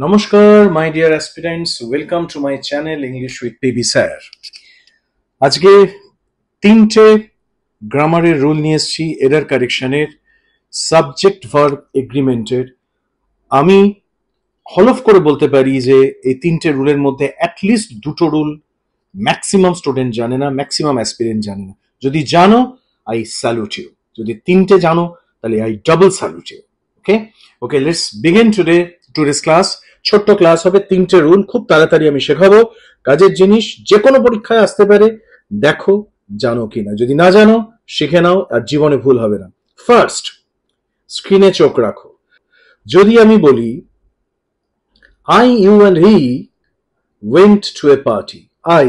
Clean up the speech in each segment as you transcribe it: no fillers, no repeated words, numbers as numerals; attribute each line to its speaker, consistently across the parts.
Speaker 1: নমস্কার my dear aspirants, welcome to my channel English with PB sir. আজকে তিনটে গ্রামারের রুল নিয়ে এসেছি এরার কারেকশনের, সাবজেক্ট ভার্ব এগ্রিমেন্টের। আমি হলফ করে বলতে পারি যে এই তিনটে রুলের মধ্যে অ্যাটলিস্ট দুটো রুল ম্যাক্সিমাম স্টুডেন্ট জানে না, ম্যাক্সিমাম অ্যাসপিরেন্ট জানে না। যদি জানো, আই স্যালুট ইউ। যদি তিনটে জানো, তাহলে I double salute you. Okay, let's begin today's class. ছোট্ট ক্লাস হবে, তিনটে রুল খুব তাড়াতাড়ি আমি শেখাবো। কাজের জিনিস, যে কোনো পরীক্ষায় আসতে পারে, দেখো জানো কিনা। যদি না জানো, শিখে নাও, আর জীবনে ভুল হবে না। ফার্স্ট, স্ক্রিনে চোখ রাখো। যদি আমি বলি I, you and he went to a party. I,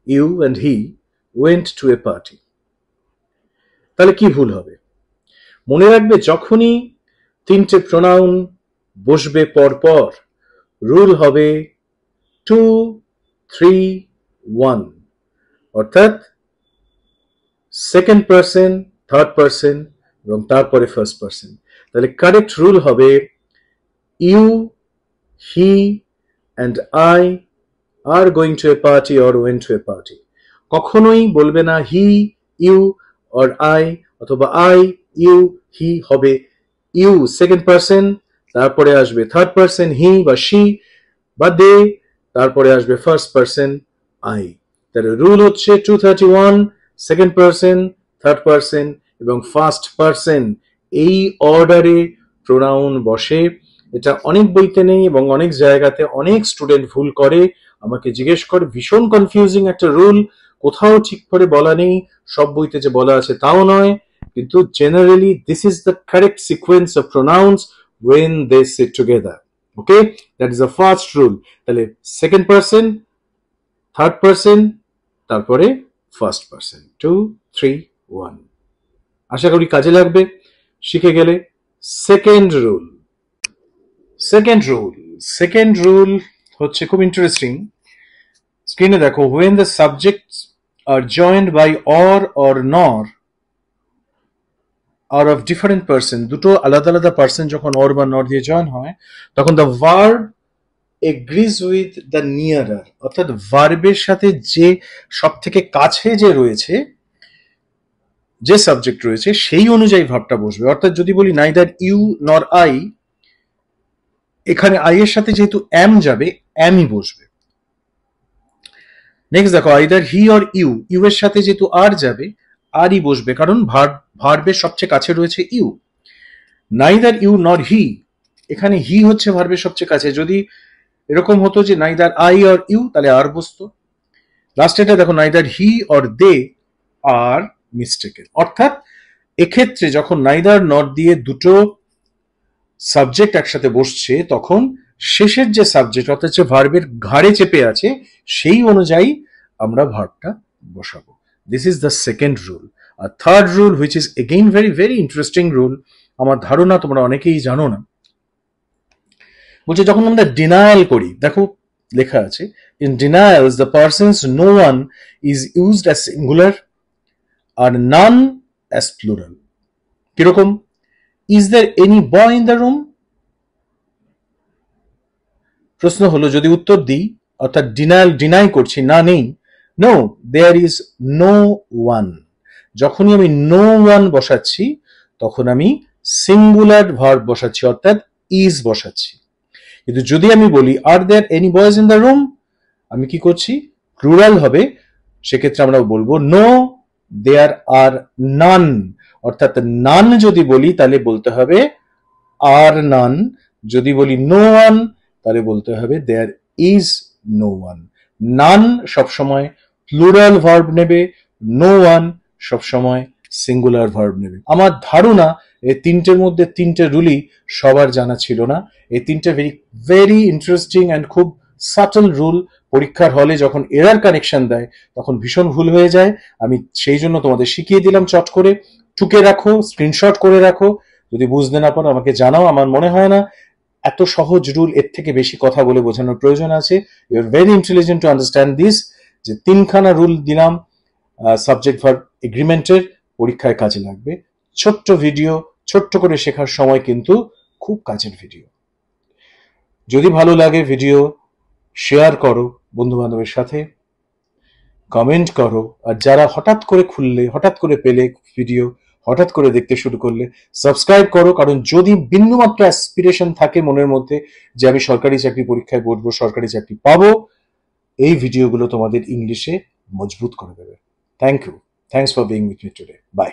Speaker 1: you and he went to a party. তাহলে কি ভুল হবে? মনে রাখবে, যখনই তিনটে প্রোনাউন বসবে পর পর, রুল হবে 2, 3, 1, অর্থাৎ সেকেন্ড পারসন, থার্ড পারসন এবং তারপরে ফার্স্ট পারসন। তাহলে কারেক্ট রুল হবে you, he and I are going to a party or went to a party. কখনোই বলবে না হি, ইউ or I, অথবা I, ইউ, হি। হবে ইউ সেকেন্ড পারসন, তারপরে আসবে থার্ড পারসন হি বা শি বা দে, তারপরে আসবে ফার্স্ট পারসন আই। তাহলে রুল হচ্ছে 231, সেকেন্ড পারসন, থার্ড পারসন এবং ফার্স্ট পারসন, এই অর্ডারে প্রোনাউন বসে। এটা অনেক বইতে নেই এবং অনেক জায়গাতে অনেক স্টুডেন্ট ভুল করে, আমাকে জিজ্ঞেস করে। ভীষণ কনফিউজিং একটা রুল, কোথাও ঠিক করে বলা নেই, সব বইতে যে বলা আছে তাও নয়, কিন্তু generally this is the correct sequence of pronouns when they sit together. Okay, that is the first rule. তাহলে সেকেন্ড পারসন, থার্ড পারসন, তারপরে ফার্স্ট পারসন। 2, 3, 1। আশা করি কাজে লাগবে, শিখে গেলে। সেকেন্ড রুল হচ্ছে খুব ইন্টারেস্টিং। স্ক্রিনে দেখো, when the subjects are joined by or nor are of different person, দুটো আলাদা আলাদা পার্সন যখন or বা nor দিয়ে জয়েন হয়, তখন the verb agrees with the nearer, অর্থাৎ ভার্বের সাথে যে সব থেকে কাছে যে রয়েছে, যে সাবজেক্ট রয়েছে, সেই অনুযায়ী ভার্বটা বসবে। অর্থাৎ যদি বলি neither you nor I, এখানে আই এর সাথে যেহেতু এম যাবে, এমই বসবে। নেক্সট দেখো, either he or you, you এর সাথে যেহেতু আর যাবে, আরই বসবে, কারণ ভার্বের সবচেয়ে কাছে রয়েছে ইউ। নাইদার ইউ নর হি, এখানে হি হচ্ছে ভার্বের সবচেয়ে কাছে। যদি এরকম হতো যে নাইদার আই অর ইউ, তাহলে আর বসতো। লাস্টেটা দেখো, neither he or they are mistaken. অর্থাৎ এক্ষেত্রে যখন নাইদার নর দিয়ে দুটো সাবজেক্ট একসাথে বসছে, তখন শেষের যে সাবজেক্ট, অর্থাৎ যে ভার্বের ঘাড়ে চেপে আছে, সেই অনুযায়ী আমরা ভার্বটা বসাবো। This is the second rule. আর third rule, which is again very very interesting rule, আমার ধারণা তোমরা অনেকেই জানো না। বলছে যখন আমরা ডিনায়াল করি, দেখো লেখা আছে, in denials the persons no one is used as singular আর নান অ্যাজ প্লুরাল। কিরকম? Is there any boy in the room? প্রশ্ন হলো, যদি উত্তর দিই, অর্থাৎ ডিনাই করছি, না নেই, no there is no one. যখনই আমি নো ওয়ান বসাচ্ছি, তখন আমি সিঙ্গুলার ভার্ব বসাচ্ছি, অর্থাৎ ইজ বসাচ্ছি। কিন্তু যদি আমি বলি are there any boys in the room, আমি কি করছি? প্লুরাল হবে। সেক্ষেত্রে আমরা বলবো নো দেয়ার আর নান। অর্থাৎ নান যদি বলি, তাহলে বলতে হবে আর নান। যদি বলি নো ওয়ান, তাহলে বলতে হবে দেয়ার ইজ নো ওয়ান। নান সবসময় প্লুরাল ভার্ব নেবে, নো ওয়ান সবসময় সিঙ্গুলার ভার্ব নেবে। আমার ধারণা এই তিনটের মধ্যে তিনটে রুলই সবার জানা ছিল না। এই তিনটে ভেরি ভেরি ইন্টারেস্টিং অ্যান্ড খুব সাটল রুল। পরীক্ষার হলে যখন এরার কানেকশন দেয়, তখন ভীষণ ভুল হয়ে যায়। আমি সেই জন্য তোমাদের শিখিয়ে দিলাম চট করে। টুকে রাখো, স্ক্রিনশট করে রাখো। যদি বুঝতে না পারো আমাকে জানাও। আমার মনে হয় না এত সহজ রুল, এর থেকে বেশি কথা বলে বোঝানোর প্রয়োজন আছে। You are very intelligent to understand this, যে তিনখানা রুল দিলাম সাবজেক্ট ভার্ব এগ্রিমেন্টের, পরীক্ষায় কাজে লাগবে। ছোট্ট ভিডিও, ছোট্ট করে শেখার সময় কিন্তু খুব কাজের ভিডিও। যদি ভালো লাগে ভিডিও শেয়ার করো বন্ধু বান্ধবের সাথে, কমেন্ট করো, আর যারা হঠাৎ করে খুললে, হঠাৎ করে পেলে ভিডিও, হঠাৎ করে দেখতে শুরু করলে সাবস্ক্রাইব করো। কারণ যদি বিন্দুমাত্র অ্যাসপিরেশন থাকে মনের মধ্যে যে আমি সরকারি চাকরি পরীক্ষায় বসবো, সরকারি চাকরি পাবো, এই ভিডিওগুলো তোমাদের ইংলিশে মজবুত করে দেবে। Thank you, thanks for being with me today, by.